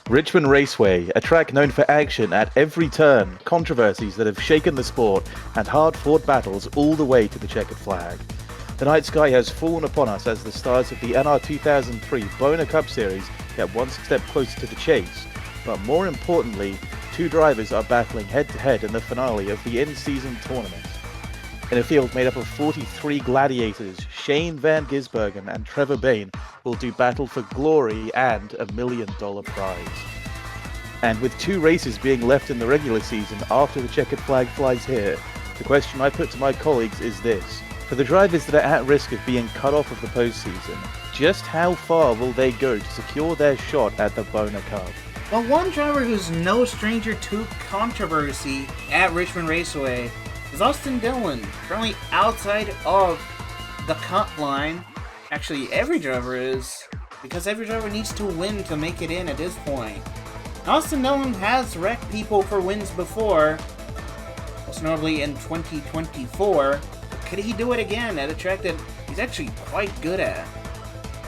Richmond Raceway, a track known for action at every turn, controversies that have shaken the sport, and hard-fought battles all the way to the checkered flag. The night sky has fallen upon us as the stars of the NR2003 Boner Cup Series get one step closer to the chase, but more importantly, two drivers are battling head-to-head in the finale of the in-season tournament. In a field made up of 43 gladiators, Shane Van Gisbergen and Trevor Bayne will do battle for glory and $1 million prize. And with two races being left in the regular season after the checkered flag flies here, the question I put to my colleagues is this. For the drivers that are at risk of being cut off of the postseason, just how far will they go to secure their shot at the Boner Cup? Well, one driver who's no stranger to controversy at Richmond Raceway is Austin Dillon, currently outside of the cut line. Actually, every driver is, because every driver needs to win to make it in at this point. Austin Dillon has wrecked people for wins before, most notably in 2024. Could he do it again at a track that he's actually quite good at?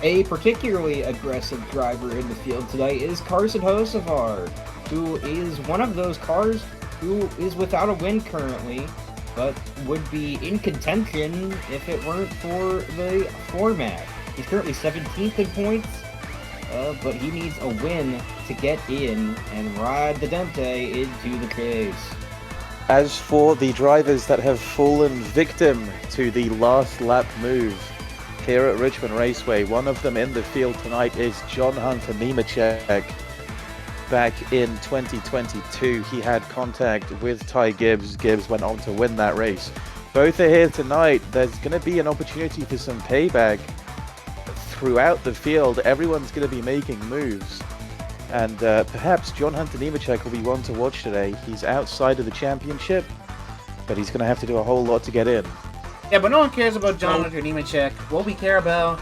A particularly aggressive driver in the field today is Carson Hocevar, who is one of those cars who is without a win currently, but would be in contention if it weren't for the format. He's currently 17th in points, but he needs a win to get in and ride the Dente into the chase. As for the drivers that have fallen victim to the last lap move here at Richmond Raceway, one of them in the field tonight is John Hunter Nemechek. Back in 2022, he had contact with Ty Gibbs. Gibbs went on to win that race. Both are here tonight. There's going to be an opportunity for some payback throughout the field. Everyone's going to be making moves. And perhaps John Hunter Nemechek will be one to watch today. He's outside of the championship, but he's going to have to do a whole lot to get in. Yeah, but no one cares about John Hunter Nemechek. What we care about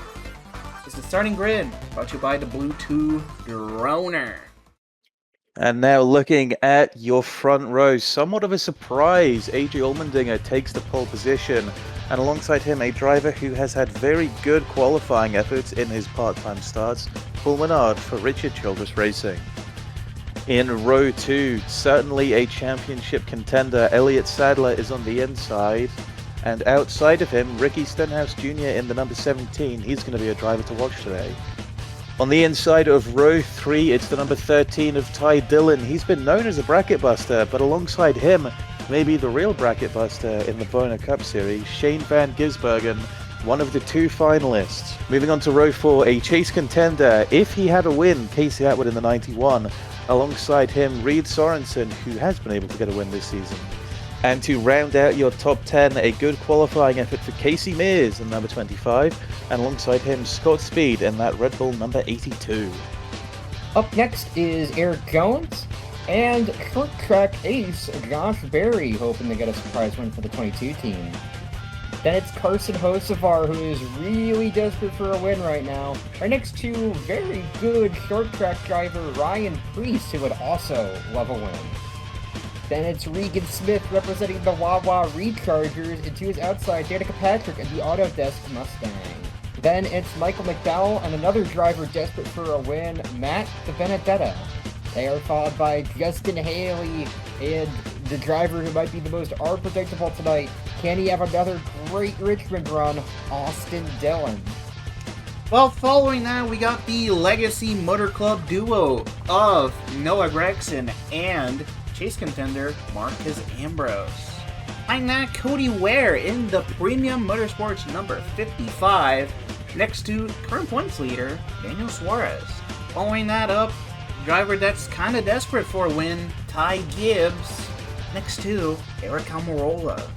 is the starting grid, brought to you by the Bluetooth Droner. And now looking at your front row, somewhat of a surprise, AJ Allmendinger takes the pole position, and alongside him a driver who has had very good qualifying efforts in his part-time starts, Paul Menard for Richard Childress Racing. In row 2, certainly a championship contender, Elliott Sadler is on the inside, and outside of him, Ricky Stenhouse Jr. in the number 17, he's going to be a driver to watch today. On the inside of row 3, it's the number 13 of Ty Dillon. He's been known as a bracket buster, but alongside him, maybe the real bracket buster in the Boner Cup Series, Shane Van Gisbergen, one of the two finalists. Moving on to row 4, a chase contender. If he had a win, Casey Atwood in the 91. Alongside him, Reed Sorensen, who has been able to get a win this season. And to round out your top 10, a good qualifying effort for Casey Mears in number 25, and alongside him, Scott Speed in that Red Bull number 82. Up next is Eric Jones, and short track ace Josh Berry hoping to get a surprise win for the 22 team. Then it's Carson Hocevar, who is really desperate for a win right now. Right next to very good short track driver Ryan Priest, who would also love a win. Then it's Regan Smith representing the Wawa Rechargers, and to his outside, Danica Patrick and the Autodesk Mustang. Then it's Michael McDowell and another driver desperate for a win, Matt the Benedetto. They are followed by Justin Haley and the driver who might be the most unpredictable tonight. Can he have another great Richmond run, Austin Dillon? Well, following that, we got the Legacy Motor Club duo of Noah Gregson and chase contender Marcus Ambrose. Behind that, Cody Ware in the Premium Motorsports number 55, next to current points leader Daniel Suarez. Following that up, driver that's kind of desperate for a win, Ty Gibbs, next to Eric Almirola.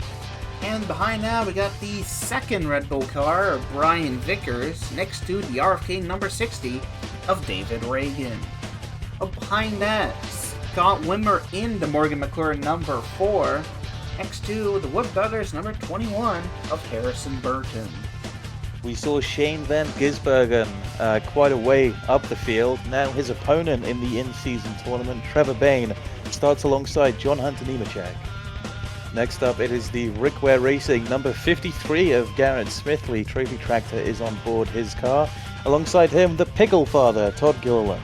And behind that, we got the second Red Bull car of Brian Vickers, next to the RFK number 60 of David Reagan. Up behind that, Scott Wimmer in the Morgan McLaren number 4, next to the Wood Brothers number 21 of Harrison Burton. We saw Shane Van Gisbergen quite a way up the field. Now his opponent in the in-season tournament, Trevor Bayne, starts alongside John Hunter Nemechek. Next up, it is the Rick Ware Racing number 53 of Garrett Smithley. Trophy Tractor is on board his car. Alongside him, the Pickle Father, Todd Gilliland.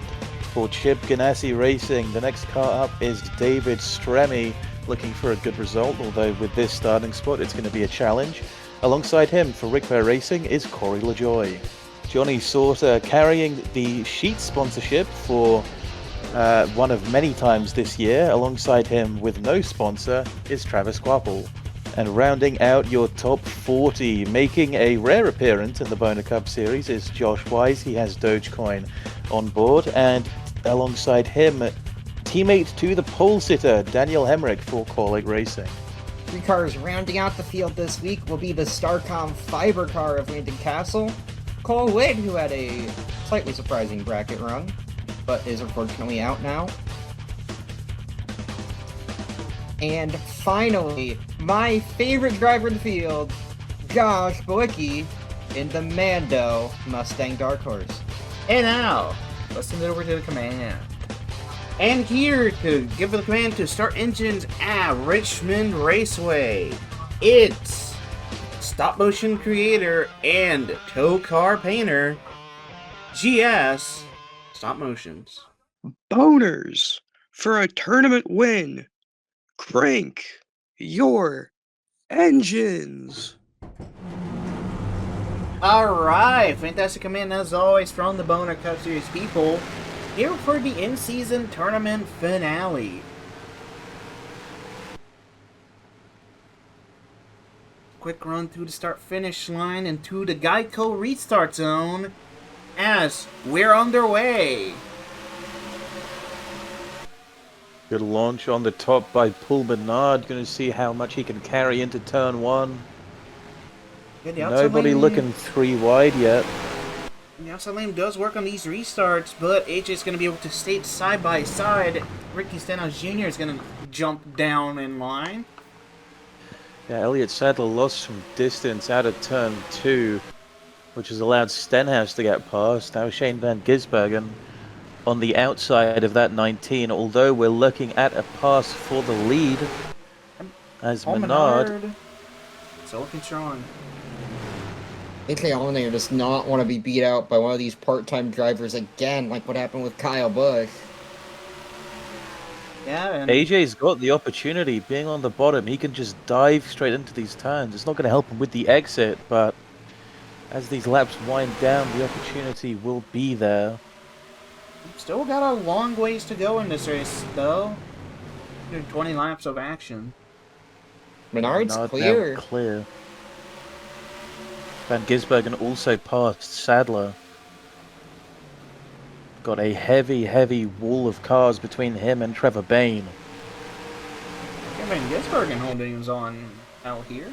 for Chip Ganassi Racing. The next car up is David Stremme, looking for a good result, although with this starting spot it's going to be a challenge. Alongside him for Rick Fair Racing is Corey LaJoy. Johnny Sauter carrying the sheet sponsorship for one of many times this year. Alongside him with no sponsor is Travis Quapple. And rounding out your top 40, making a rare appearance in the Boner Cup Series is Josh Wise. He has Dogecoin on board, and alongside him, teammate to the pole sitter, Daniel Hemrick for Corlake Racing. 3 cars rounding out the field this week will be the Starcom Fiber car of Landon Castle, Cole Witt, who had a slightly surprising bracket run, but is unfortunately out now. And finally, my favorite driver in the field, Josh Boicki, in the Mando Mustang Dark Horse. And now, let's send it over to the command. And here to give the command to start engines at Richmond Raceway, it's stop motion creator and tow car painter, GS Stop Motions. Boners for a tournament win. Crank your engines. Alright, fantastic command as always from the Boner Cup Series people. Here for the in-season tournament finale. Quick run through the start-finish line and to the Geico restart zone as we're underway. Good launch on the top by Paul Bernard. Going to see how much he can carry into turn 1. Yeah, the outside Nobody lane- looking 3 wide yet. The outside lane does work on these restarts, but AJ's going to be able to stay side by side. Ricky Stenhouse Jr. is going to jump down in line. Yeah, Elliott Sadler lost some distance out of turn 2, which has allowed Stenhouse to get past. Now Shane Van Gisbergen on the outside of that 19, although we're looking at a pass for the lead as Paul Menard. Still looking strong. AJ Allmendinger does not want to be beat out by one of these part-time drivers again, like what happened with Kyle Busch. Yeah, and AJ's got the opportunity, being on the bottom, he can just dive straight into these turns. It's not going to help him with the exit, but as these laps wind down, the opportunity will be there. still got a long ways to go in this race, though. 20 laps of action. Menard's Menard clear. now clear. Van Gisbergen also passed Sadler. Got a heavy, heavy wall of cars between him and Trevor Bayne. Kevin Gisbergen holdings on out here.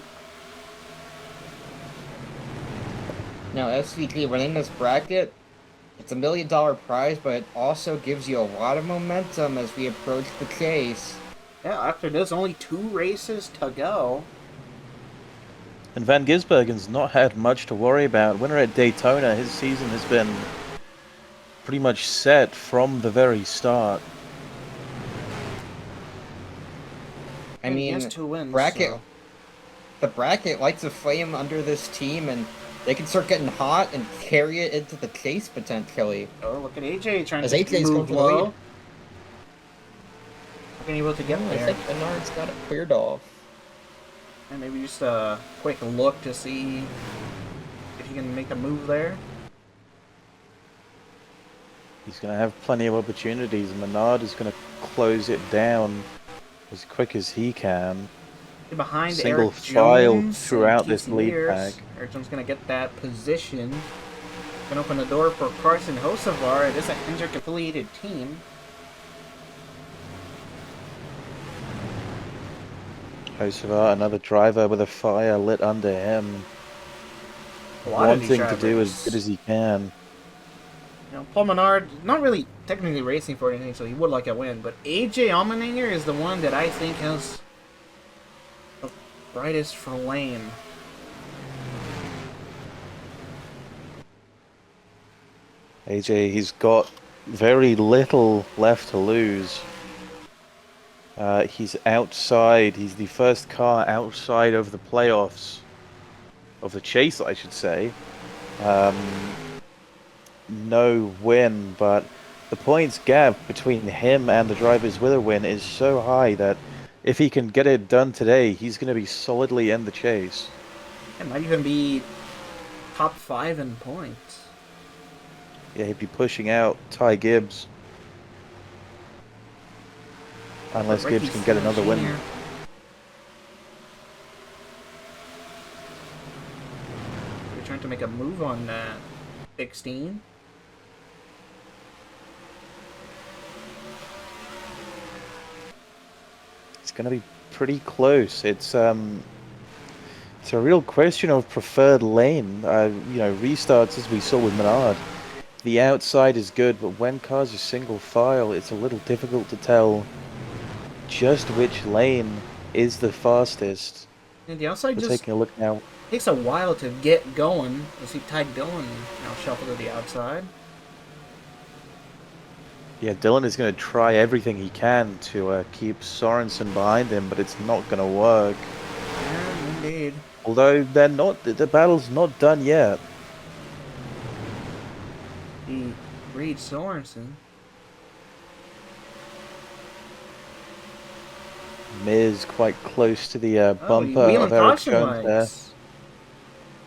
Now, SVG, winning this bracket, it's $1 million prize, but it also gives you a lot of momentum as we approach the chase. Yeah, after this, only 2 races to go. And Van Gisbergen's not had much to worry about. Winner at Daytona, his season has been pretty much set from the very start. I And he mean, has 2 wins. bracket, so- the bracket lights a flame under this team, and they can start getting hot and carry it into the chase potentially. Oh, look at AJ trying As to AJ's move going to low. lead. Being able to get I there. think Menard's got it cleared off. And maybe just a quick look to see if he can make a move there. He's going to have plenty of opportunities. Menard is going to close it down as quick as he can. Behind Single Eric file Jones throughout and this Keith lead Mears. pack. Eric Jones going to get that position. Going to open the door for Carson Hocevar. It is an Hendrick-affiliated team. Hocevar, another driver with a fire lit under him. A lot of these Wanting to do drivers. as good as he can. You know, Paul Menard, not really technically racing for anything, so he would like a win. But AJ Allmendinger is the one that I think has the brightest flame. AJ, he's got very little left to lose. He's outside. He's the first car outside of the playoffs. Of the chase, I should say. No win, but the points gap between him and the drivers with a win is so high that if he can get it done today, he's going to be solidly in the chase. It might even be top 5 in points. Yeah, he'd be pushing out Ty Gibbs. Unless Ricky's Gibbs can get another win. Jr. They're trying to make a move on that. 16. It's going to be pretty close. It's a real question of preferred lane. Restarts as we saw with Menard. The outside is good, but when cars are single file, it's a little difficult to tell just which lane is the fastest. And the outside We're just taking a look now. takes a while to get going. You see Ty Dillon now shuffle to the outside. Yeah, Dylan is going to try everything he can to keep Sorensen behind him, but it's not going to work. Yeah, indeed. Although the battle's not done yet. He reads Sorensen. Miz quite close to the bumper wheel of and Eric caution Jones there. lights.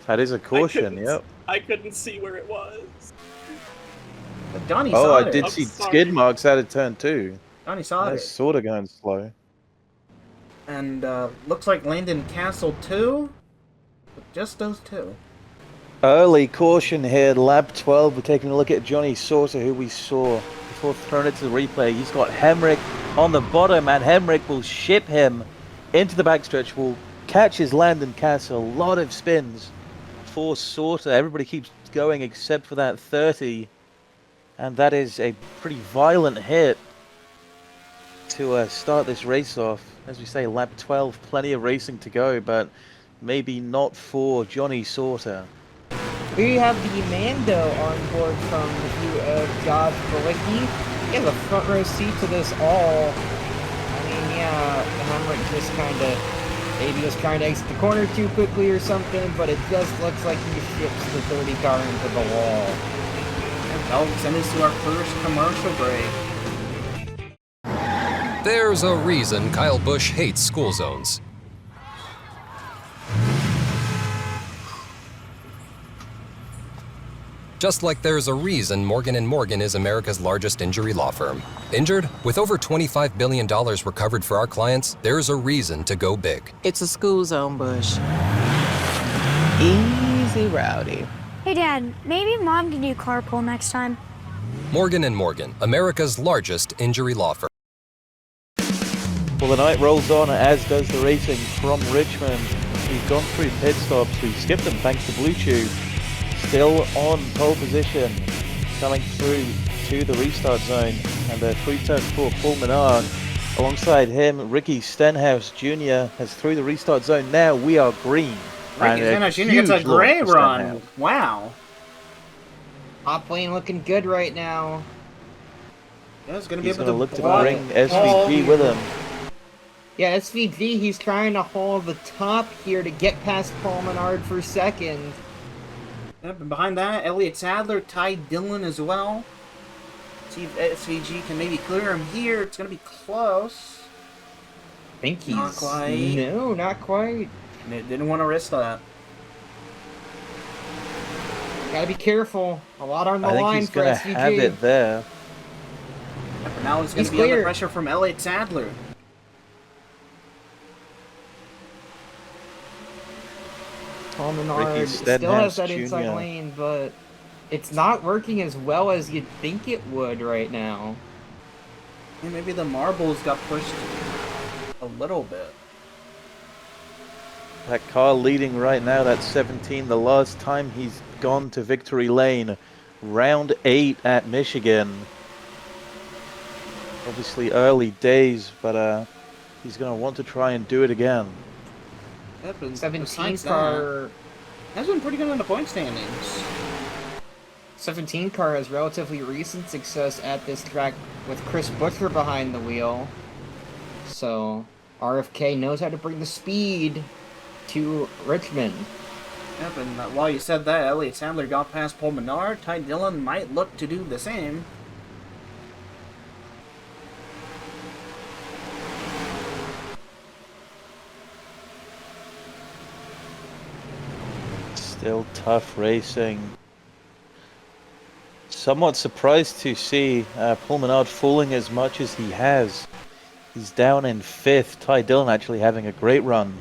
That is a caution, yep. I couldn't see where it was. But Donnie Oh, saw I it. did I'm see sorry. skid marks out of turn 2. Donnie saw That's it. sort of going slow. And looks like Landon Castle too. But just those two. Early caution here, lap 12. We're taking a look at Johnny Sauter, who we saw before throwing it to the replay. He's got Hemrick on the bottom, and Hemrick will ship him into the backstretch, will catch his Landon Castle. A lot of spins for Sauter. Everybody keeps going except for that 30. And that is a pretty violent hit to start this race off. As we say, lap 12, plenty of racing to go, but maybe not for Johnny Sauter. We have the Mando on board from Josh Balicki. He has a front row seat to this all. I mean, yeah, Hemrick just maybe was trying to exit the corner too quickly or something, but it just looks like he ships the 30 car into the wall. And that'll send us to our first commercial break. There's a reason Kyle Busch hates school zones. Just like there's a reason Morgan & Morgan is America's largest injury law firm. Injured? With over $25 billion recovered for our clients, there's a reason to go big. It's a school zone, Bush. Easy, Rowdy. Hey, Dad, maybe Mom can do carpool next time. Morgan & Morgan, America's largest injury law firm. Well, the night rolls on, as does the racing from Richmond. We've gone through pit stops. We've skipped them thanks to Blue Chew. Still on pole position, coming through to the restart zone, and through turn 4, Paul Menard. Alongside him, Ricky Stenhouse Jr. has through the restart zone. Now we are green. Ricky Stenhouse Jr. gets a gray run. Wow. Top lane looking good right now. Yeah, it's gonna be He's able going to to look to bring SVG with him. Yeah, SVG, he's trying to haul the top here to get past Paul Menard for second. Yep, and behind that, Elliott Sadler, Ty Dillon as well. See if SVG can maybe clear him here. It's going to be close. I think he's... Not quite. No, not quite. Didn't want to risk that. Gotta be careful. A lot on the I think line he's for going to SVG. have it there. Yep, but now it's going He's to be under clear. pressure from Elliott Sadler. Paul Menard still has that inside Jr. lane, but it's not working as well as you'd think it would right now. Yeah, maybe the marbles got pushed a little bit. That car leading right now, that's 17. The last time he's gone to victory lane, round 8 at Michigan. Obviously early days, but he's going to want to try and do it again. Yep, and 17 besides car... that's been pretty good on the point standings. 17 car has relatively recent success at this track with Chris Butcher behind the wheel. So, RFK knows how to bring the speed to Richmond. Yep, and while you said that, Elliott Sadler got past Paul Menard. Ty Dillon might look to do the same. Still tough racing. Somewhat surprised to see Paul Menard falling as much as he has. He's down in 5th. Ty Dillon actually having a great run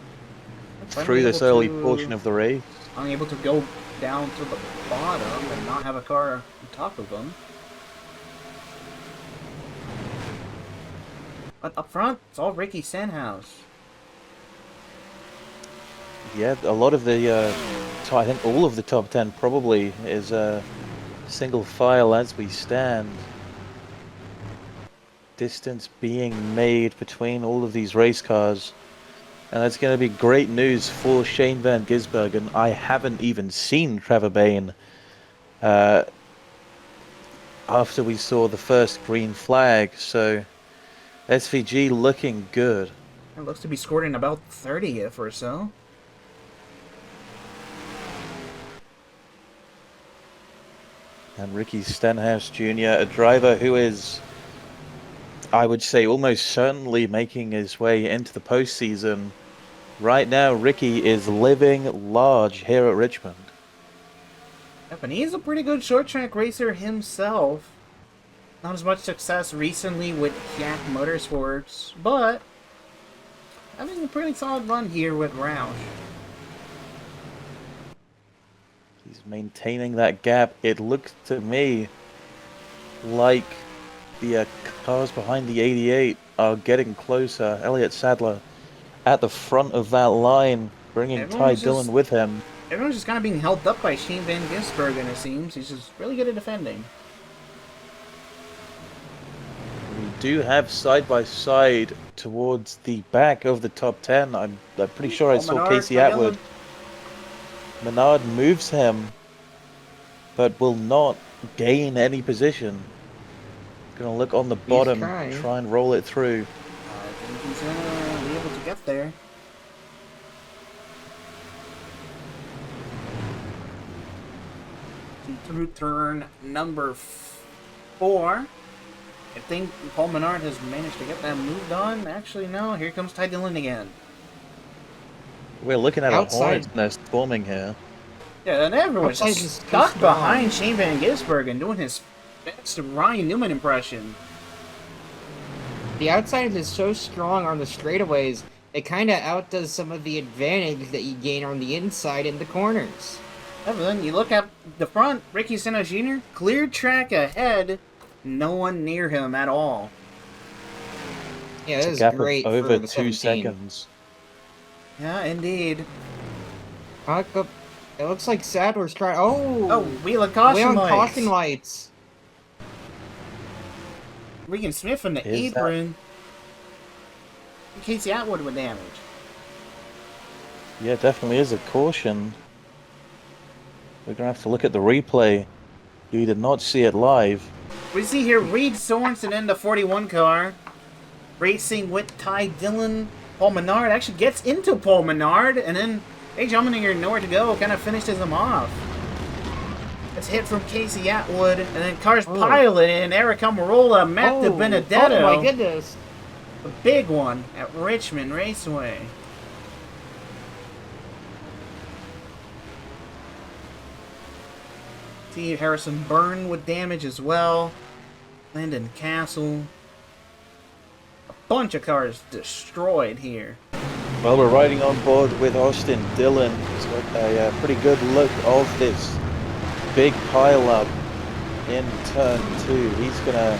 through this early portion of the race. Unable to go down to the bottom and not have a car on top of him. But up front, it's all Ricky Stenhouse. Yeah, a lot of the, I think all of the top 10 probably is single file as we stand. Distance being made between all of these race cars. And that's going to be great news for Shane Van Gisbergen. I haven't even seen Trevor Bayne after we saw the first green flag. So SVG looking good. It looks to be scored in about 30th or so. And Ricky Stenhouse Jr., a driver who is, I would say, almost certainly making his way into the postseason. Right now, Ricky is living large here at Richmond. Yep, and he's a pretty good short track racer himself. Not as much success recently with Yak Motorsports, but having a pretty solid run here with Roush. He's maintaining that gap. It looks to me like the cars behind the 88 are getting closer. Elliott Sadler at the front of that line, bringing Ty Dillon with him. Everyone's just kind of being held up by Shane Van Gisbergen, it seems. He's just really good at defending. We do have side-by-side towards the back of the top 10. I'm pretty sure I saw Menard, Casey Atwood. Menard moves him, but will not gain any position. Gonna look on the bottom, try and roll it through. I think he's gonna be able to get there. Through turn number 4. I think Paul Menard has managed to get that move done. Actually, no. Here comes Ty Dillon again. We're looking at a hornet's nest forming here. Yeah, and everyone's just stuck behind Shane Van Gisbergen doing his best Ryan Newman impression. The outside is so strong on the straightaways, it kind of outdoes some of the advantage that you gain on the inside in the corners. Yeah, but then you look at the front, Ricky Stenhouse Jr., clear track ahead, no one near him at all. Yeah, this is great over for the 2 17. seconds. Yeah, indeed. It looks like Sadler's trying. Oh, wheel of caution lights. Caution lights. Regan Smith in the apron. Casey Atwood with damage. Yeah, definitely is a caution. We're going to have to look at the replay. You did not see it live. We see here Reed Sorensen in the 41 car. Racing with Ty Dillon. Paul Menard actually gets into Paul Menard. And then AJ Allmendinger, nowhere to go, kind of finishes him off. It's hit from Casey Atwood. And then cars pile in. Eric Almirola, Matt De Benedetto. Oh my goodness. A big one at Richmond Raceway. See Harrison Byrne with damage as well. Landon Castle. A bunch of cars destroyed here. Well, we're riding on board with Austin Dillon. He's got a pretty good look of this big pile-up in turn 2. He's going to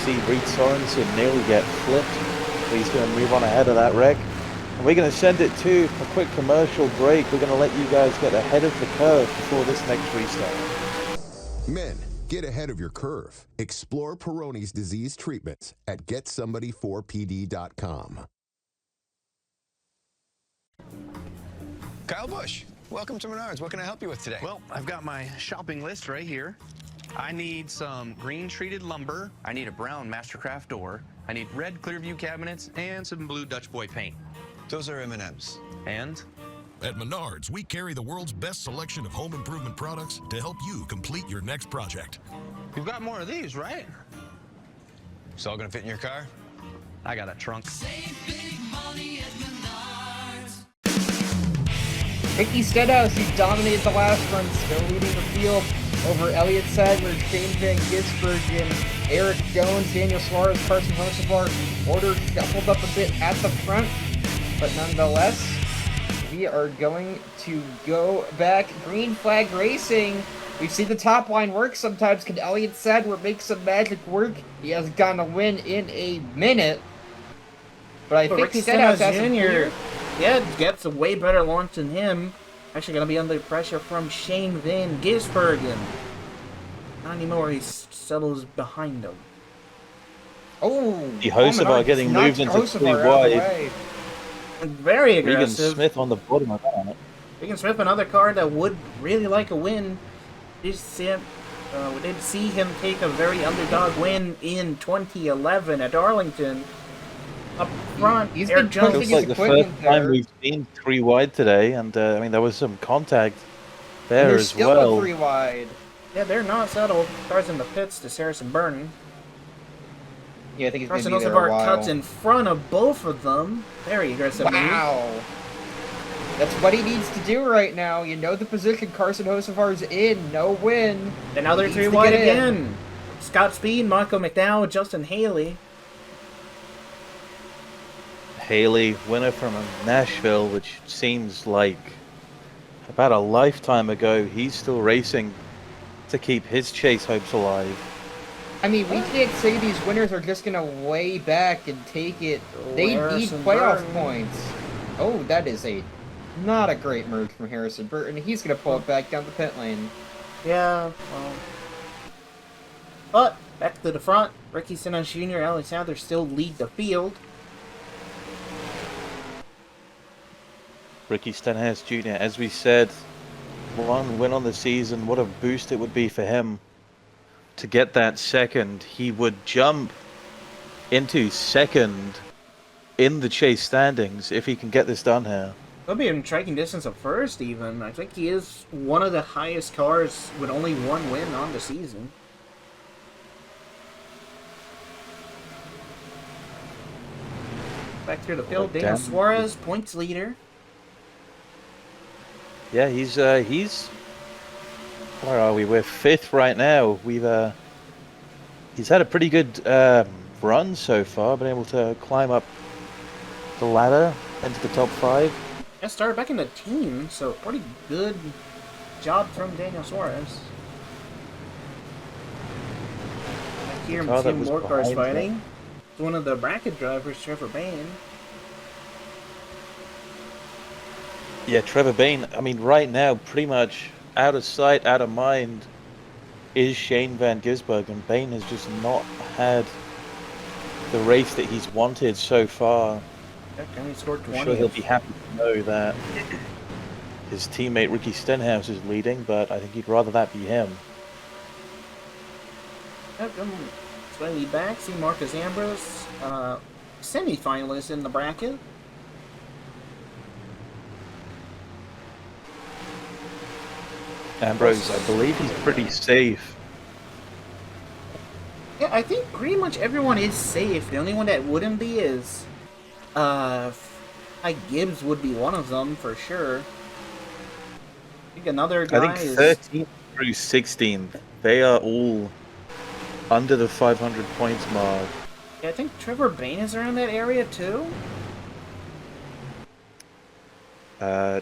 see Reed Sorensen nearly get flipped. But he's going to move on ahead of that wreck. And we're going to send it to a quick commercial break. We're going to let you guys get ahead of the curve before this next restart. Men, get ahead of your curve. Explore Peyronie's disease treatments at GetSomebody4PD.com. Kyle Busch, welcome to Menards. What can I help you with today? Well, I've got my shopping list right here. I need some green treated lumber. I need a brown Mastercraft door. I need red Clearview cabinets and some blue Dutch Boy paint. Those are M&Ms. And? At Menards, we carry the world's best selection of home improvement products to help you complete your next project. You've got more of these, right? It's all gonna fit in your car? I got a trunk. Save big money at Menards. Ricky Stenhouse, who dominated the last run, still leading the field over Elliott Sadler, Shane Van Gisbergen, Eric Jones, Daniel Suarez, Carson Hocevar. Order shuffled up a bit at the front, but nonetheless, we are going to go back. Green flag racing. We've seen the top line work sometimes. Can Elliott Sadler make some magic work? He hasn't gotten a win in a minute. But I think Ricky Stenhouse Stenhouse has a Jr. Yeah, gets a way better launch than him. Actually going to be under pressure from Shane Van Gisbergen. Not anymore, he settles behind him. Oh! The Hocevar getting moved into 3 wide. Very Regan aggressive. Smith on the bottom of that. Regan Smith, another car that would really like a win. We did see him take a very underdog win in 2011 at Arlington. Up front, He's Eric been Jones. pushing Looks like his the equipment first time there. we've seen 3 wide today, and I mean there was some contact And there there's as still well. a 3 wide. Yeah, they're not settled. Cars in the pits to Harrison Burton. Yeah, I think he's Carson going to be there a Hocevar while. cuts in front of both of them. Very aggressive move. Wow! That's what he needs to do right now. You know the position Carson Hocevar's in. No win. Another He 3 needs to wide get in. again. Scott Speed, Michael McDowell, Justin Haley. Haley, winner from Nashville, which seems like about a lifetime ago. He's still racing to keep his chase hopes alive. I mean, we can't say these winners are just gonna way back and take it. They need Harrison playoff Burton. points. Oh, that is not a great merge from Harrison Burton. He's gonna pull it back down the pit lane. Yeah, well. But, back to the front. Ricky Stenhouse Jr., Alex Sadler still lead the field. Ricky Stenhouse Jr., as we said, 1 win on the season. What a boost it would be for him to get that second. He would jump into second in the chase standings if he can get this done here. He'll be in striking distance of first, even. I think he is one of the highest cars with only 1 win on the season. Back here to field, Daniel damn. Suarez, points leader. Yeah, he's where are we? We're 5th right now. He's had a pretty good run so far. Been able to climb up the ladder into the top 5. Yeah, started back in the team, so pretty good job from Daniel Suarez. Back here, car that Team was more cars behind fighting. him. It's one of the bracket drivers, Trevor Bain. Yeah, Trevor Bain. I mean, right now, pretty much out of sight, out of mind is Shane Van Gisbergen. Bain has just not had the race that he's wanted so far. And he scored 20. I'm sure he'll be happy to know that his teammate Ricky Stenhouse is leading, but I think he'd rather that be him. Slightly back, see Marcus Ambrose, semi-finalist in the bracket. Ambrose, I believe he's pretty safe. Yeah, I think pretty much everyone is safe. The only one that wouldn't be is, Gibbs would be one of them for sure. I think another guy I think 13th through 16th, they are all under the 500 points mark. Yeah, I think Trevor Bain is around that area too.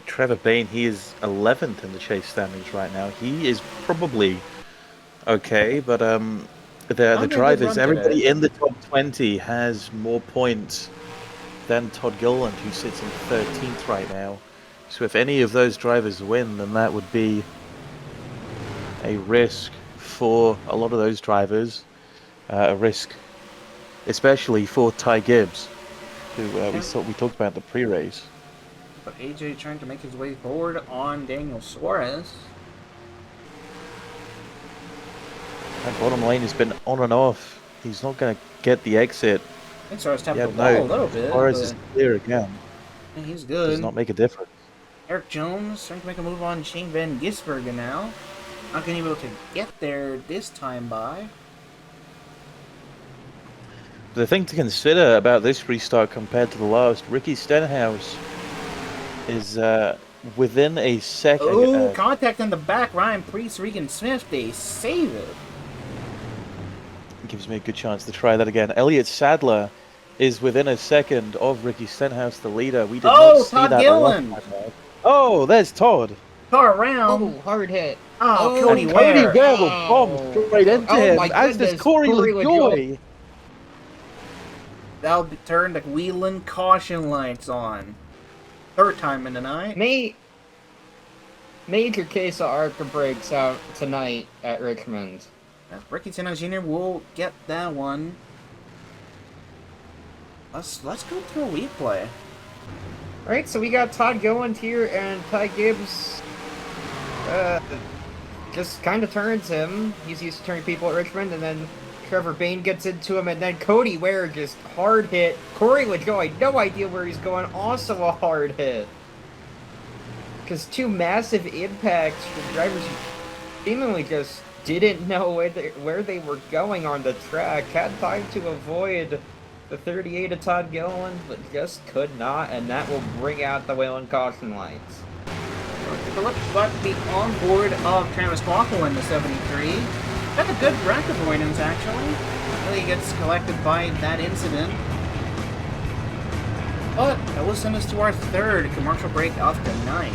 Trevor Bain, he is 11th in the chase standings right now. He is probably okay, but the drivers, everybody in the top 20 has more points than Todd Gilliland, who sits in 13th right now. So if any of those drivers win, then that would be a risk for a lot of those drivers. A risk, especially for Ty Gibbs, who we talked about in the pre-race. But AJ trying to make his way forward on Daniel Suarez. That bottom lane has been on and off. He's not going to get the exit. I think Suarez tapped Yeah, the ball a no, little bit. Suarez but is clear again. he's good. Does not make a difference. Eric Jones trying to make a move on Shane Van Gisbergen now. Not going to be able to get there this time by. The thing to consider about this restart compared to the last, Ricky Stenhouse is within a second. Oh, contact in the back. Ryan Priest, Regan Smith, they save it. Gives me a good chance to try that again. Elliott Sadler is within a second of Ricky Stenhouse, the leader. We did not see Todd that Gillen. last time. Oh, there's Todd. Car around. Oh, hard hit. Oh, Cody And Ware. Cody Ware will bomb straight into him, my as does goodness, Corey Corey LaJoy. That'll turn the Wheeling caution lights on. Third time in the night. Major case of ARCA breaks out tonight at Richmond. Ricky Stenhouse Jr. will get that one. Let's go through a replay. Alright, so we got Todd Gillen here, and Ty Gibbs just kind of turns him. He's used to turning people at Richmond, and then Trevor Bain gets into him, and then Cody Ware just hard hit. Corey LaJoy, no idea where he's going, also a hard hit. Because two massive impacts from drivers who seemingly just didn't know where they were going on the track. Had time to avoid the 38 of Todd Gillen, but just could not, and that will bring out the Whalen caution lights. Take a look at the onboard of Travis Quackle in the 73. Got a good wreck avoidance, actually. Really gets collected by that incident. But that will send us to our third commercial break of the night.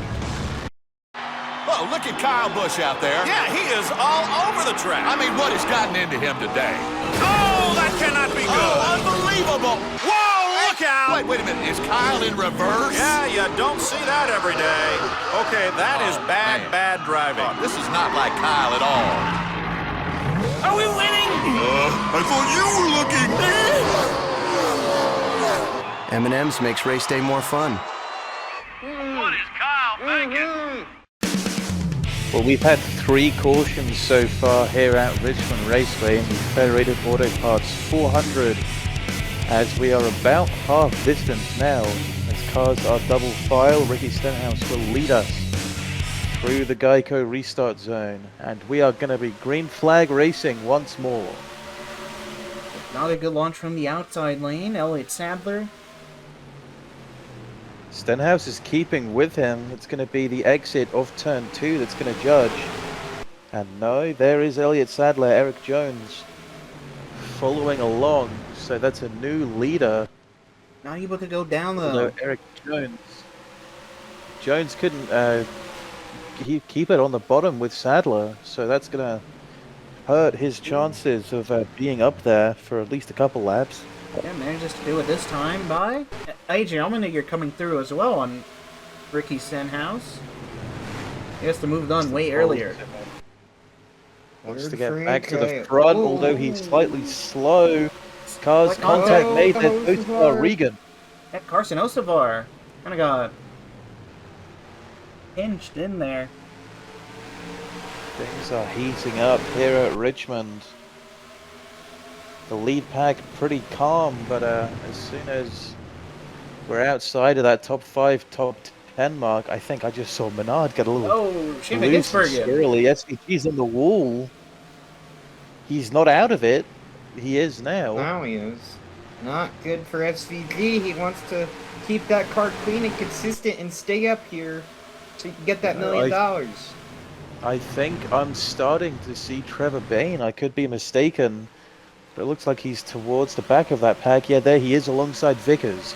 Oh, look at Kyle Busch out there. Yeah, he is all over the track. I mean, what has gotten into him today? Oh, that cannot be good. Oh, unbelievable. Whoa, look out. Wait a minute. Is Kyle in reverse? Yeah, you don't see that every day. Okay, that is bad driving. Oh, this is not like Kyle at all. Are we winning? I thought you were looking. M&M's makes race day more fun. What is Kyle thinking? Well, we've had 3 cautions so far here at Richmond Raceway in the Federated Auto Parts 400, as we are about half distance now. As cars are double file, Ricky Stenhouse will lead us through the Geico restart zone, and we are going to be green flag racing once more. Another good launch from the outside lane. Elliott Sadler. Stenhouse is keeping with him. It's going to be the exit of turn 2 that's going to judge. And no, there is Elliott Sadler, Eric Jones following along. So that's a new leader. Not able to go down though. No, Eric Jones. Jones couldn't keep it on the bottom with Sadler. So that's going to hurt his chances of being up there for at least a couple laps. Yeah, manages to do it this time by AJ Allmendinger coming through as well on Ricky Stenhouse. He has to move on way earlier. Wants to get back to the front, although he's slightly slow. Cars contact made that both Regan. That Carson Osavar kind of got pinched in there. Things are heating up here at Richmond. The lead pack pretty calm, but as soon as we're outside of that top 5, top 10 mark, I think I just saw Menard get a little loose and squirrely. SVG's on the wall. He's not out of it. He is now. Now he is. Not good for SVG. He wants to keep that car clean and consistent and stay up here so he can get that $1 million. I think I'm starting to see Trevor Bain. I could be mistaken. But it looks like he's towards the back of that pack. Yeah, there he is alongside Vickers.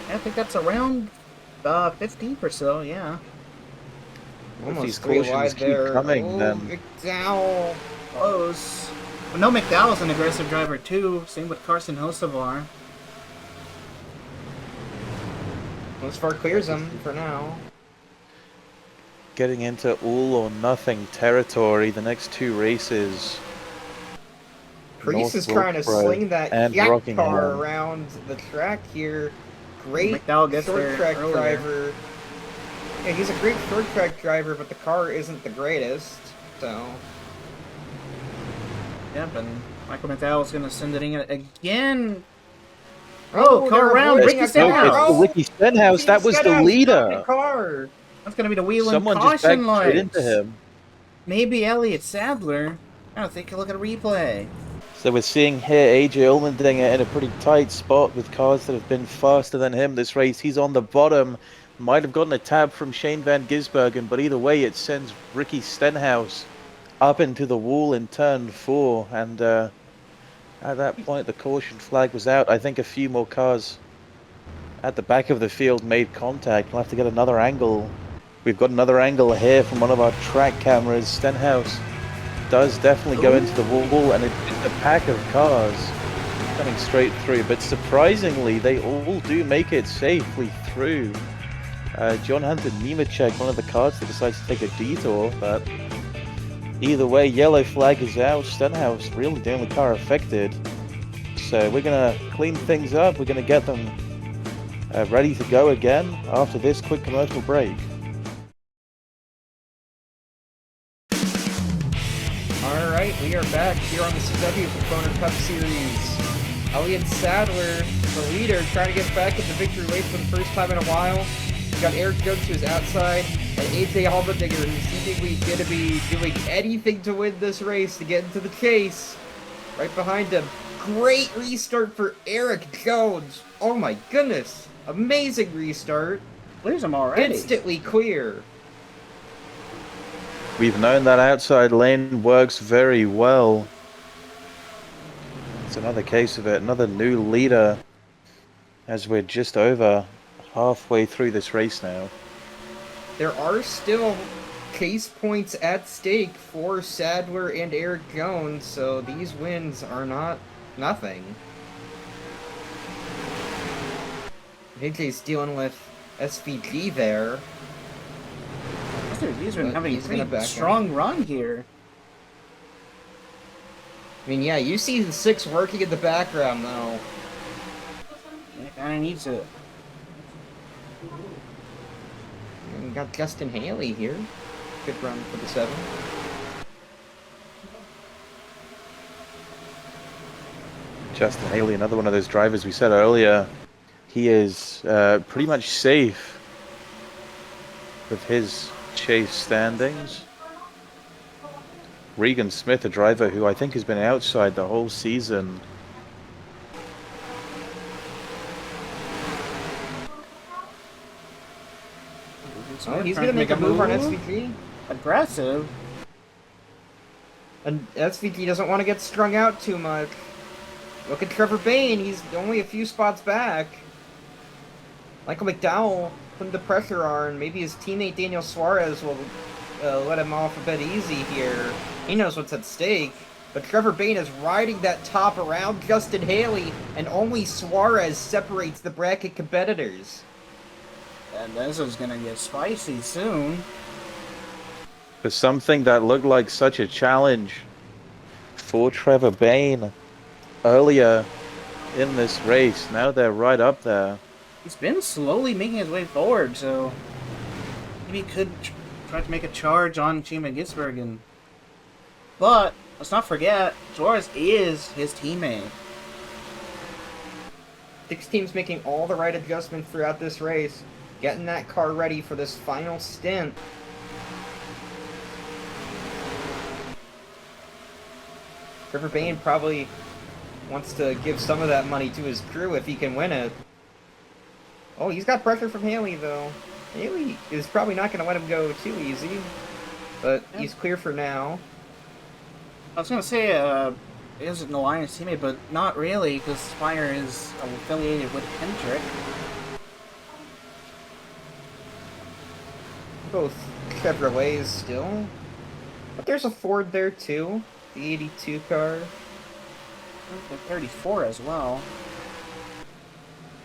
I think that's around 15th or so, yeah. If these cautions keep coming, then... McDowell. Close. Well, no, McDowell's an aggressive driver too. Same with Carson Hocevar. Hocevar clears him for now. Getting into all or nothing territory. The next 2 races... Priest is trying to sling that yak car around the track here. Great short track driver. Yeah, he's a great short track driver, but the car isn't the greatest, so... Yep, and Michael McDowell's going to send it in again. Oh, car around, Ricky Stenhouse. Ricky Stenhouse, that was the leader. Car. That's going to be the Wheeling Someone caution just backed lights. into him. Maybe Elliott Sadler. I don't think. Look at a replay. So we're seeing here AJ Allmendinger in a pretty tight spot with cars that have been faster than him this race. He's on the bottom. Might have gotten a tab from Shane Van Gisbergen, but either way, it sends Ricky Stenhouse up into the wall in turn 4. And at that point, the caution flag was out. I think a few more cars at the back of the field made contact. We'll have to get another angle. We've got another angle here from one of our track cameras. Stenhouse does definitely go into the wall, and it's a pack of cars coming straight through. But surprisingly, they all do make it safely through. John Hunter Nemechek, one of the cars that decides to take a detour, but either way, yellow flag is out. Stenhouse really the only car affected. So we're going to clean things up. We're going to get them ready to go again after this quick commercial break. Alright, we are back here on the CW Boner Cup Series. Elliott Sadler, the leader, trying to get back in the victory lane for the first time in a while. We got Eric Jones who's outside, and AJ Allmendinger who's seemingly going to be doing anything to win this race to get into the chase. Right behind him. Great restart for Eric Jones. Oh my goodness. Amazing restart. Clears him already. Instantly clear. We've known that outside lane works very well. It's another case of it. Another new leader as we're just over halfway through this race now. There are still case points at stake for Sadler and Eric Jones, so these wins are not nothing. AJ's dealing with SVG there. SVG's been having a pretty strong run here. I mean, yeah, you see the 6 working in the background, though. It kind of needs it. And we got Justin Haley here. Good run for the 7. Justin Haley, another one of those drivers we said earlier. He is pretty much safe with his chase standings. Regan Smith, a driver who I think has been outside the whole season. Oh, he's going to make a move on SVG. Aggressive. And SVG doesn't want to get strung out too much. Look at Trevor Bayne, he's only a few spots back. Michael McDowell putting the pressure on. Maybe his teammate Daniel Suarez will let him off a bit easy here. He knows what's at stake. But Trevor Bayne is riding that top around Justin Haley, and only Suarez separates the bracket competitors. And this is going to get spicy soon. For something that looked like such a challenge for Trevor Bayne earlier in this race, now they're right up there. He's been slowly making his way forward, so maybe he could try to make a charge on Shane Gisbergen. But let's not forget, Suarez is his teammate. 6 teams making all the right adjustments throughout this race, getting that car ready for this final stint. Trevor Bayne probably wants to give some of that money to his crew if he can win it. Oh, he's got pressure from Haley, though. Haley is probably not going to let him go too easy, but he's clear for now. I was going to say, he is an Alliance teammate, but not really, because Spire is affiliated with Hendrick. Both Chevrolets still. But there's a Ford there, too. The 82 car. The 34 as well.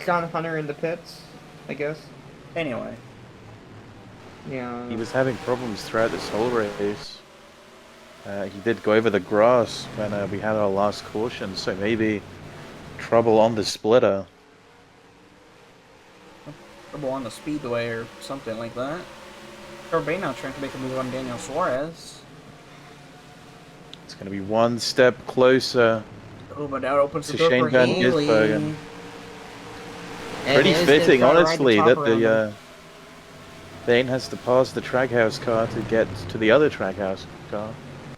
John Hunter in the pits, I guess. Anyway. Yeah. He was having problems throughout this whole race. He did go over the grass when we had our last caution, so maybe trouble on the splitter. Trouble on the speedway or something like that. Trevor Bayne now trying to make a move on Daniel Suarez. It's going to be one step closer. Oh, but that opens the to door Shane for Van Haley. Gisbergen. Pretty fitting, honestly, that the Bayne has to pass the Trackhouse car to get to the other Trackhouse car.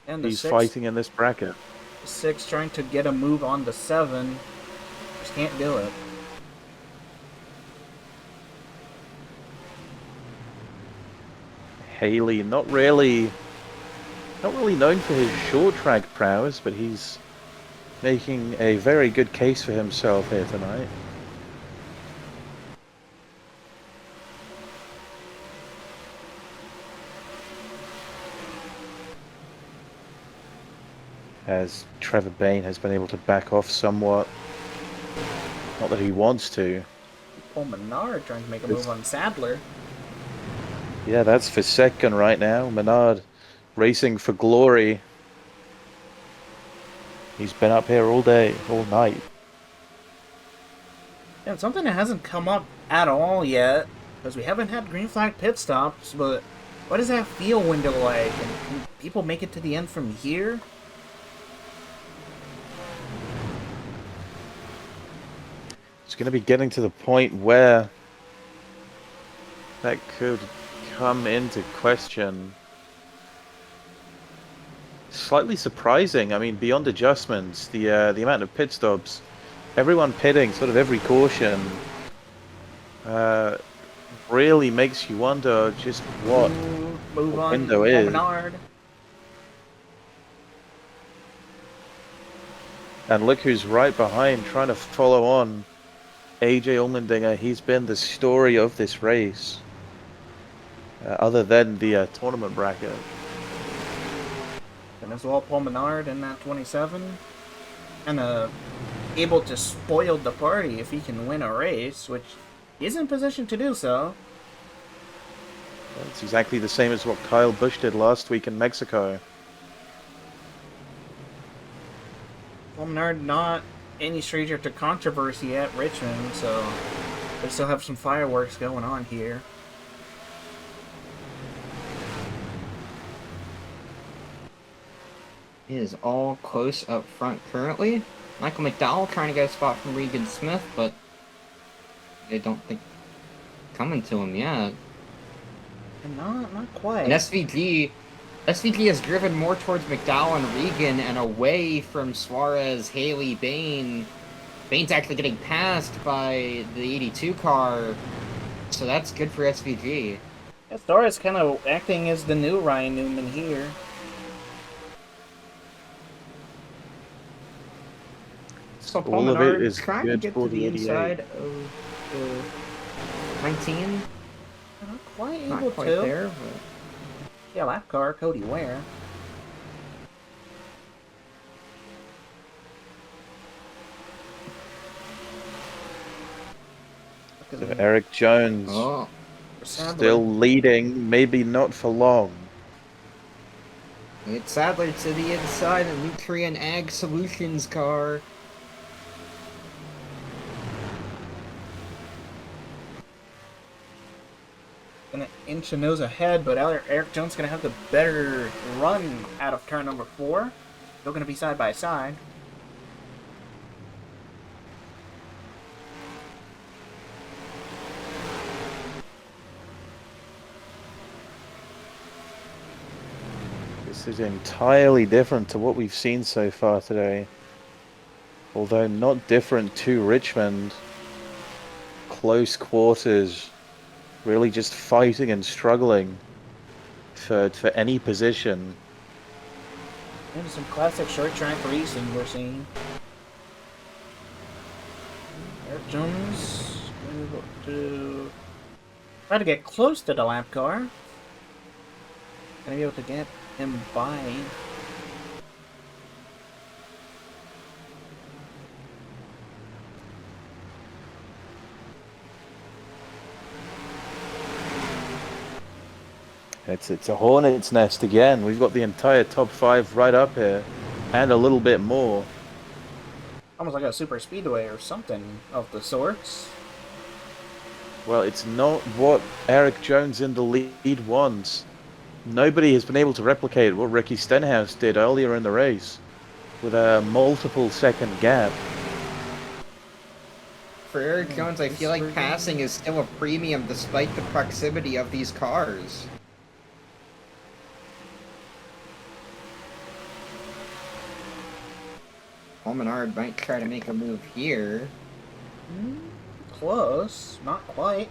And the He's 6, fighting in this bracket. 6 trying to get a move on the 7. Just can't do it. Haley, not really known for his short track prowess, but he's making a very good case for himself here tonight. As Trevor Bayne has been able to back off somewhat. Not that he wants to. Paul Menard trying to make a move on Sadler. Yeah, that's for second right now. Menard racing for glory. He's been up here all day, all night. And something that hasn't come up at all yet, because we haven't had green flag pit stops, but what does that field window like? And can people make it to the end from here? It's going to be getting to the point where that could come into question. Slightly surprising. I mean, beyond adjustments, the amount of pit stops, everyone pitting sort of every caution, really makes you wonder just what Move the on, window Paul is. Menard. And look who's right behind, trying to follow on. AJ Allmendinger, he's been the story of this race, other than the tournament bracket. And as well, Paul Menard in that 27. And able to spoil the party if he can win a race, which he's in position to do so. It's exactly the same as what Kyle Busch did last week in Mexico. Paul Menard not any stranger to controversy at Richmond, so they still have some fireworks going on here. It is all close up front currently. Michael McDowell trying to get a spot from Regan Smith, but they don't think coming to him yet. And not quite. And SVG has driven more towards McDowell and Regan and away from Suarez, Haley, Bayne. Bayne's actually getting passed by the 82 car, so that's good for SVG. Yeah, Suarez kind of acting as the new Ryan Newman here. So Paul All of Menard it is trying to good get for to the the 88. inside of the 19. Not quite Not able quite to. there, but Yeah, lap car, Cody Ware. So Eric Jones still leading, maybe not for long. It's Sadler to the inside, a Nutrient Ag Solutions car. Gonna inch a nose ahead, but Eric Jones gonna have the better run out of turn number 4. Still gonna be side by side. This is entirely different to what we've seen so far today. Although not different to Richmond. Close quarters. Really just fighting and struggling for any position. And some classic short track racing we're seeing. Eric Jones able to try to get close to the lap car. Gonna be able to get him by. It's a hornet's nest again. We've got the entire top 5 right up here, and a little bit more. Almost like a super speedway or something of the sorts. Well, it's not what Eric Jones in the lead wants. Nobody has been able to replicate what Ricky Stenhouse did earlier in the race, with a multiple second gap. For Eric Jones, I feel like passing is still a premium despite the proximity of these cars. Paul Menard might try to make a move here. Close, not quite.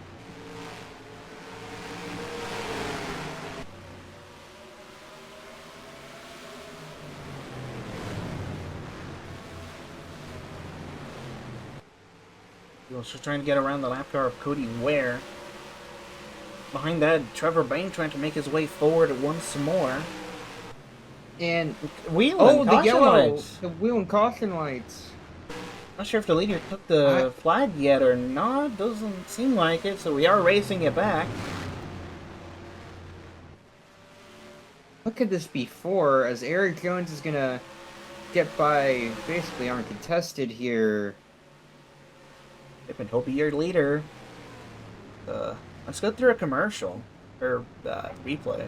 just trying to get around the lap car of Cody Ware. Behind that, Trevor Bain trying to make his way forward once more. And wheel the yellow, lights. the wheel and caution lights. Not sure if the leader took the flag yet or not. Doesn't seem like it, so we are racing it back. What could this be for, as Eric Jones is gonna get by basically uncontested here. Yep, and he'll be your leader. Let's go through a commercial, or replay.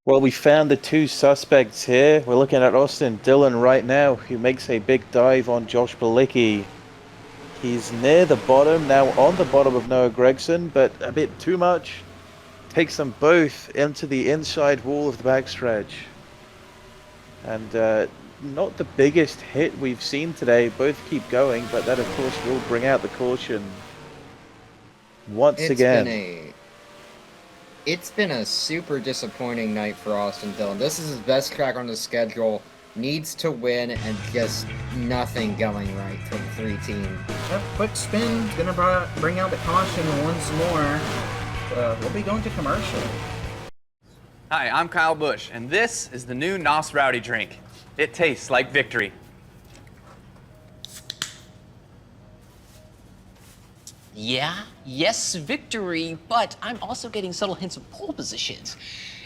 Well, we found the two suspects here. We're looking at Austin Dillon right now, who makes a big dive on Josh Balicki. He's near the bottom, now on the bottom of Noah Gregson, but a bit too much. Takes them both into the inside wall of the backstretch. And not the biggest hit we've seen today. Both keep going, but that, of course, will bring out the caution. Once again. It's been a super disappointing night for Austin Dillon. This is his best track on the schedule. Needs to win, and just nothing going right for the 3 team. Yep, quick spin. Gonna bring out the caution once more. We'll be going to commercial. Hi, I'm Kyle Busch, and this is the new NOS Rowdy drink. It tastes like victory. Yeah, yes, victory, but I'm also getting subtle hints of pole positions.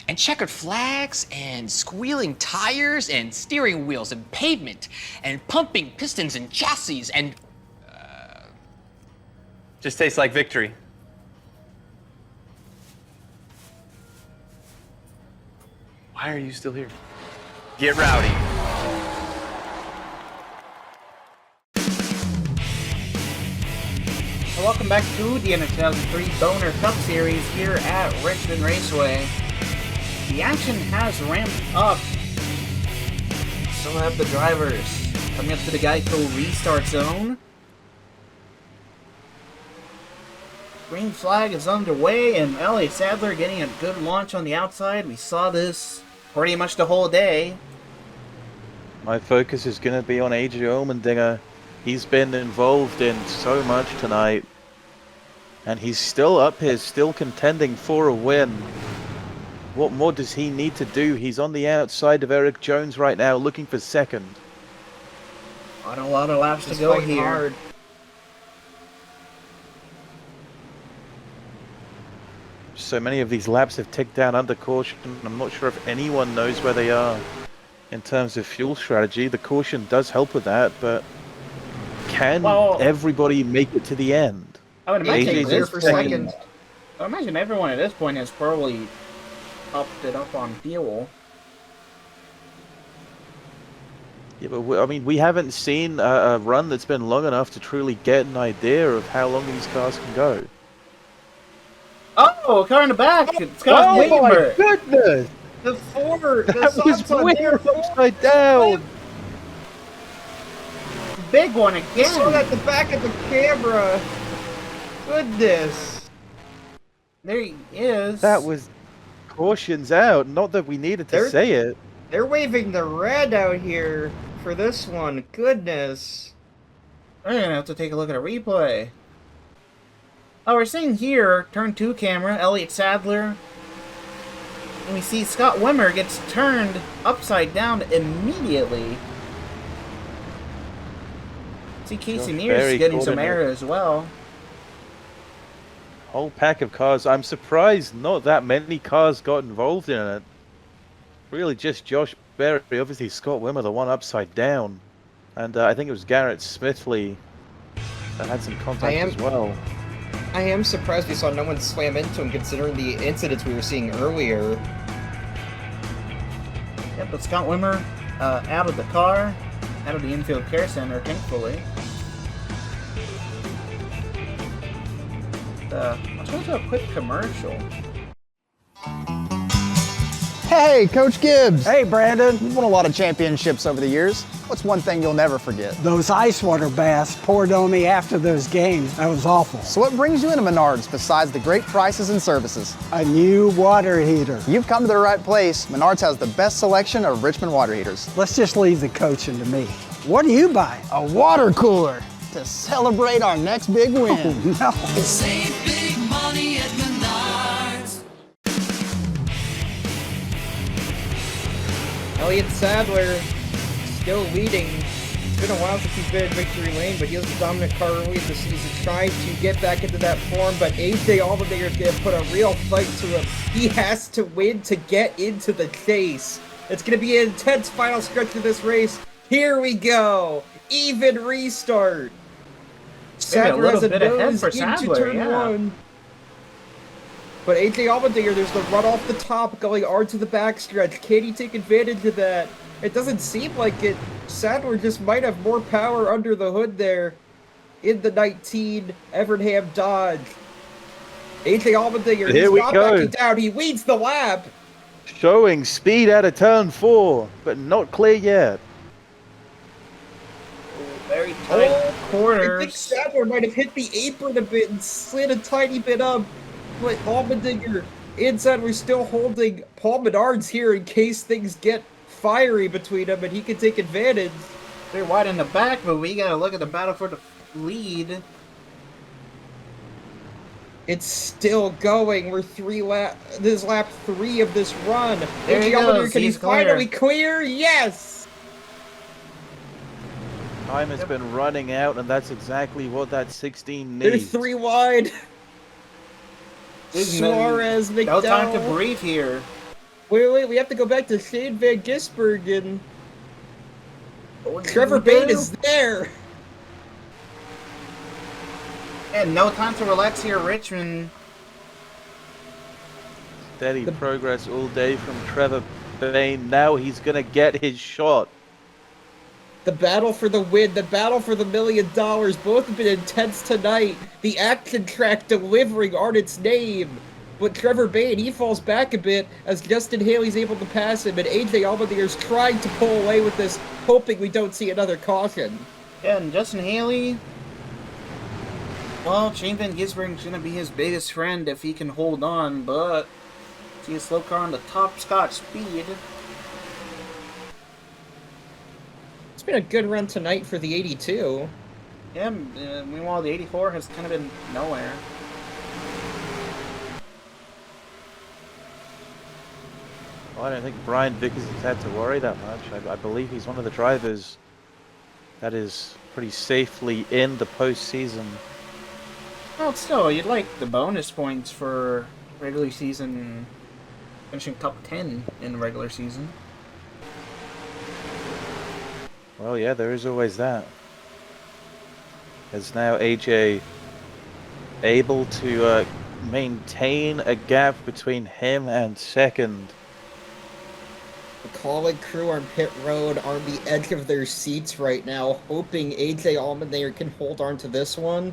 And checkered flags, and squealing tires, and steering wheels, and pavement, and pumping pistons and chassis, and... Just tastes like victory. Why are you still here? Get rowdy. Welcome back to the NR2003 Boner Cup Series here at Richmond Raceway. The action has ramped up. Still have the drivers coming up to the Geico restart zone. Green flag is underway, and Elliott Sadler getting a good launch on the outside. We saw this pretty much the whole day. My focus is going to be on AJ Allmendinger. He's been involved in so much tonight. And he's still up here, still contending for a win. What more does he need to do? He's on the outside of Eric Jones right now, looking for second. Not a lot of laps to go here. Hard. So many of these laps have ticked down under caution. I'm not sure if anyone knows where they are in terms of fuel strategy. The caution does help with that, but can everybody make it to the end? I would imagine I imagine everyone at this point has probably upped it up on fuel. Yeah, but I mean, we haven't seen a run that's been long enough to truly get an idea of how long these cars can go. Oh, a car in the back! It's got Oh my goodness! The Ford! That was weird upside down! Big one again! You saw that at the back of the camera! Goodness! There he is. That was cautions out. Not that we needed to say it. They're waving the red out here for this one. Goodness. We're gonna have to take a look at a replay. Oh, we're seeing here, turn 2 camera, Elliott Sadler. And we see Scott Wimmer gets turned upside down immediately. See Casey Mears getting some air as well. Whole pack of cars. I'm surprised not that many cars got involved in it. Really just Josh Berry, obviously Scott Wimmer, the one upside down. And I think it was Garrett Smithley that had some contact as well. I am surprised we saw no one slam into him considering the incidents we were seeing earlier. Yep, but Scott Wimmer out of the car, out of the infield care center, thankfully. Let's go to a quick commercial. Hey, Coach Gibbs. Hey, Brandon. You've won a lot of championships over the years. What's one thing you'll never forget? Those ice water baths poured on me after those games. That was awful. So what brings you into Menards besides the great prices and services? A new water heater. You've come to the right place. Menards has the best selection of Richmond water heaters. Let's just leave the coaching to me. What do you buy? A water cooler. to celebrate our next big win. Oh, no. Save big money at Menards. Elliott Sadler still leading. It's been a while since he's been in victory lane, but he was the dominant car early in the season, trying to get back into that form, but AJ Allmendinger is going to put a real fight to him. He has to win to get into the chase. It's going to be an intense final stretch of this race. Here we go. Even restart. Sadler has a nose into turn one. But AJ Allmendinger, there's the run off the top going hard to the backstretch. Can he take advantage of that? It doesn't seem like it. Sadler just might have more power under the hood there in the 19 Evernham Dodge. AJ Allmendinger, he's not backing down. He leads the lap. Showing speed out of turn 4, but not clear yet. Very tight corners. I think Sadler might have hit the apron a bit and slid a tiny bit up. But Allmendinger and Sadler still holding Paul Menards here in case things get fiery between them and he can take advantage. They're wide in the back, but we gotta look at the battle for the lead. It's still going. We're this is lap 3 of this run. There he goes. Can he finally clear? Yes! Time has been running out, and that's exactly what that 16 They're needs. 3 wide. Suarez, McDowell. No time to breathe here. Wait, we have to go back to Shane Van Gisbergen. Trevor Bayne is there. And no time to relax here, Richmond. Steady progress all day from Trevor Bayne. Now he's going to get his shot. The battle for the win, the battle for the $1 million, both have been intense tonight. The action track delivering on its name. But Trevor Bayne, he falls back a bit as Justin Haley's able to pass him, and AJ Allmendinger's trying to pull away with this, hoping we don't see another caution. Yeah, and Justin Haley, well, Shane Van Gisbergen's going to be his biggest friend if he can hold on, but see a slow car on the top Scotch speed. It's been a good run tonight for the 82. Yeah, meanwhile the 84 has kind of been nowhere. Well, I don't think Brian Vickers has had to worry that much. I believe he's one of the drivers that is pretty safely in the postseason. Well, still, you'd like the bonus points for regular season, finishing top 10 in the regular season. Well, yeah, there is always that. Is now AJ able to maintain a gap between him and second? The Colin crew on pit road on the edge of their seats right now, hoping AJ Allmendinger can hold on to this one,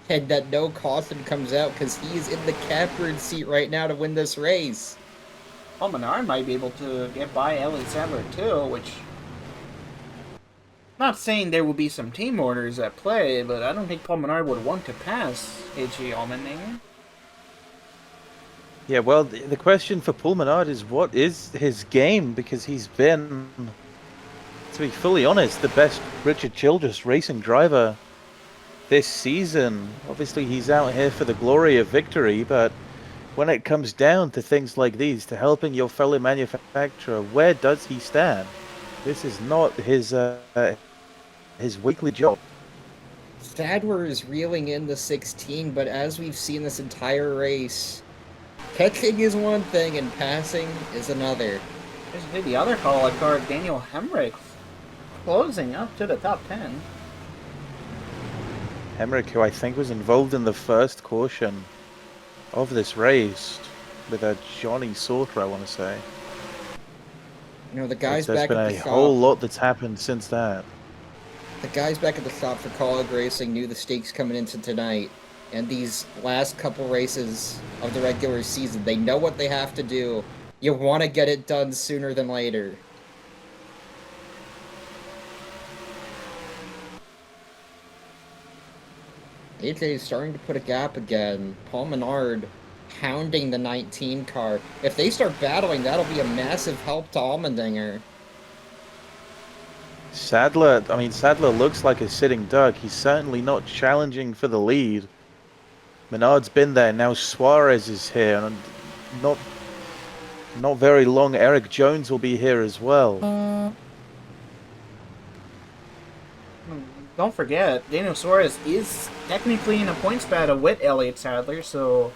and that no caution comes out because he's in the catbird seat right now to win this race. Paul Menard might be able to get by Elliott Sadler too, which... Not saying there will be some team orders at play, but I don't think Paul Menard would want to pass AJ Allmendinger. Yeah, well, the question for Paul Menard is what is his game? Because he's been, to be fully honest, the best Richard Childress racing driver this season. Obviously, he's out here for the glory of victory, but when it comes down to things like these, to helping your fellow manufacturer, where does he stand? This is not his weekly job. Sadler is reeling in the 16, but as we've seen this entire race, catching is one thing and passing is another. There's the other call car, Daniel Hemrick, closing up to the top 10. Hemrick, who I think was involved in the first caution of this race with a Johnny Sauter, I want to say. You know, the guys There's back been at the a shop, whole lot that's happened since that. the guys back at the shop for College Racing knew the stakes coming into tonight. And these last couple races of the regular season, they know what they have to do. You want to get it done sooner than later. AJ is starting to put a gap again. Paul Menard hounding the 19 car. If they start battling, that'll be a massive help to Allmendinger. Sadler looks like a sitting duck. He's certainly not challenging for the lead. Menard's been there. Now Suarez is here. And not very long, Eric Jones will be here as well. Don't forget, Daniel Suarez is technically in a points battle with Elliott Sadler, so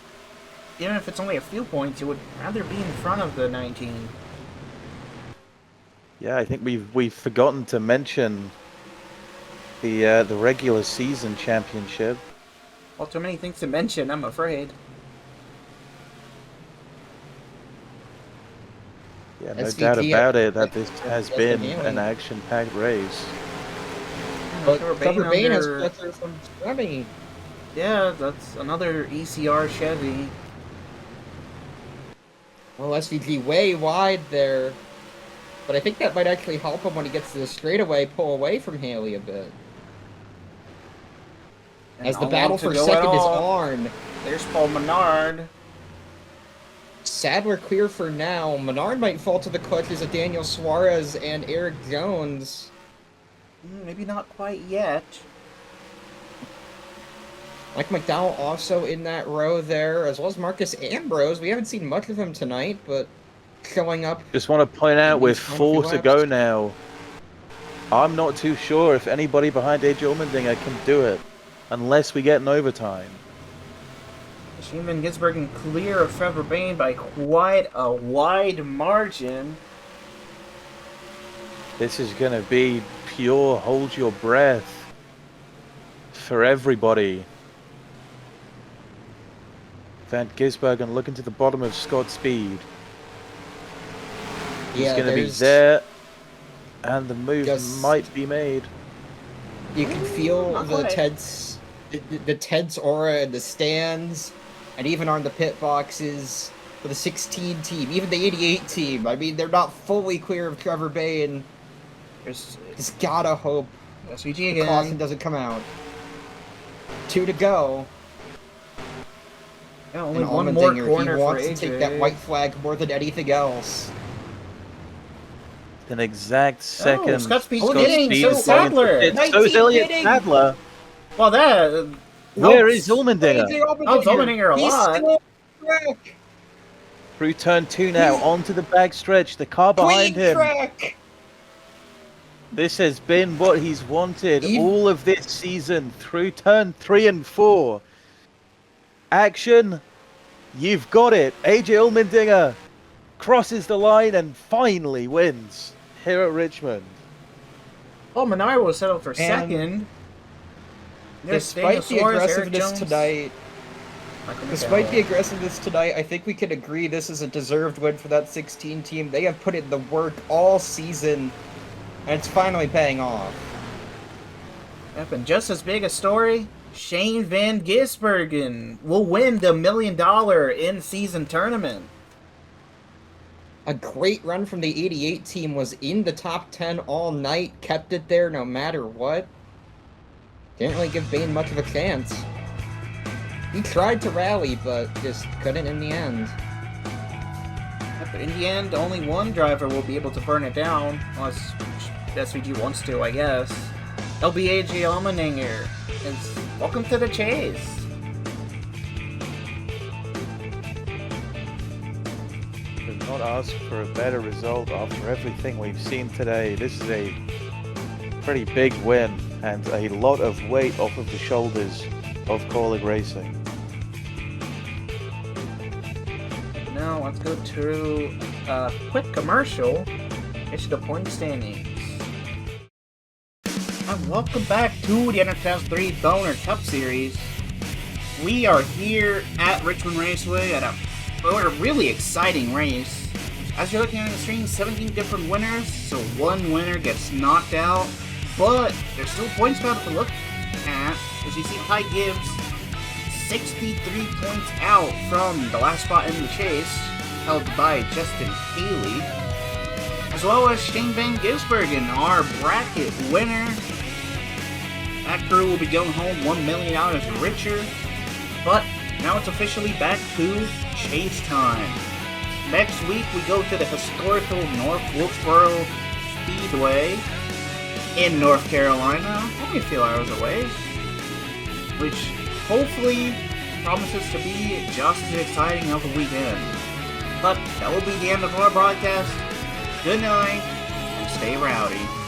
even if it's only a few points, he would rather be in front of the 19. Yeah, I think we've forgotten to mention the regular season championship. Well, too many things to mention, I'm afraid. Yeah, no doubt about it that this has been an action-packed race. But Trevor Bayne has put through some Chevy. Yeah, that's another ECR Chevy. Well, SVG way wide there. But I think that might actually help him when he gets to the straightaway, pull away from Haley a bit. And as the battle for second is on. There's Paul Menard. Sadler clear for now. Menard might fall to the clutches of Daniel Suarez and Eric Jones. Maybe not quite yet. Mike McDowell also in that row there, as well as Marcus Ambrose. We haven't seen much of him tonight, but showing up. Just want to point out with 4 to go now, I'm not too sure if anybody behind AJ Allmendinger can do it, unless we get an overtime. Shane Van Gisbergen clear of Trevor Bayne by quite a wide margin. This is going to be pure hold your breath for everybody. Van Gisbergen looking to the bottom of Scott's speed. He's going to be there, and the move might be made. You can feel the tense aura in the stands, and even on the pit boxes for the 16 team, even the 88 team. I mean, they're not fully clear of Trevor Bayne. Just gotta hope SVG the caution doesn't come out. 2 to go. Yeah, only one more corner he wants for AJ. to take that white flag more than anything else. An exact second. Scott Speed's hitting, so Sadler. So is Elliott Sadler. Well, that... Where is Allmendinger? Helps Allmendinger a lot. Still track. Through turn 2 now, onto the back stretch. The car behind him. Track. This has been what he's wanted all of this season through turn 3 and 4. Action, you've got it. AJ Allmendinger crosses the line and finally wins here at Richmond. Oh, Menard will settle for second. Despite the aggressiveness tonight, I think we can agree this is a deserved win for that 16 team. They have put in the work all season, and it's finally paying off. Yep, and just as big a story, Shane Van Gisbergen will win the $1 million in-season tournament. A great run from the 88 team, was in the top 10 all night, kept it there no matter what. Didn't really give Bayne much of a chance. He tried to rally, but just couldn't in the end. But in the end, only one driver will be able to burn it down, unless SVG wants to, I guess. That'll be AJ Allmendinger. Welcome to the chase. Could not ask for a better result after everything we've seen today. This is a pretty big win and a lot of weight off of the shoulders of Kaulig Racing. Now let's go to a quick commercial. It's the point standings. And welcome back to the NR2003 Boner Cup Series. We are here at Richmond Raceway at a really exciting race. As you're looking at the screen, 17 different winners, so one winner gets knocked out. But there's still points battle to look at. As you see, Ty Gibbs 63 points out from the last spot in the chase, held by Justin Haley, as well as Shane Van Gisbergen, our bracket winner. That crew will be going home $1 million richer, but now it's officially back to chase time. Next week we go to the historical North Wilkesboro Speedway, in North Carolina, only a few hours away, which hopefully promises to be just as exciting of a weekend. But that will be the end of our broadcast. Good night, and stay rowdy.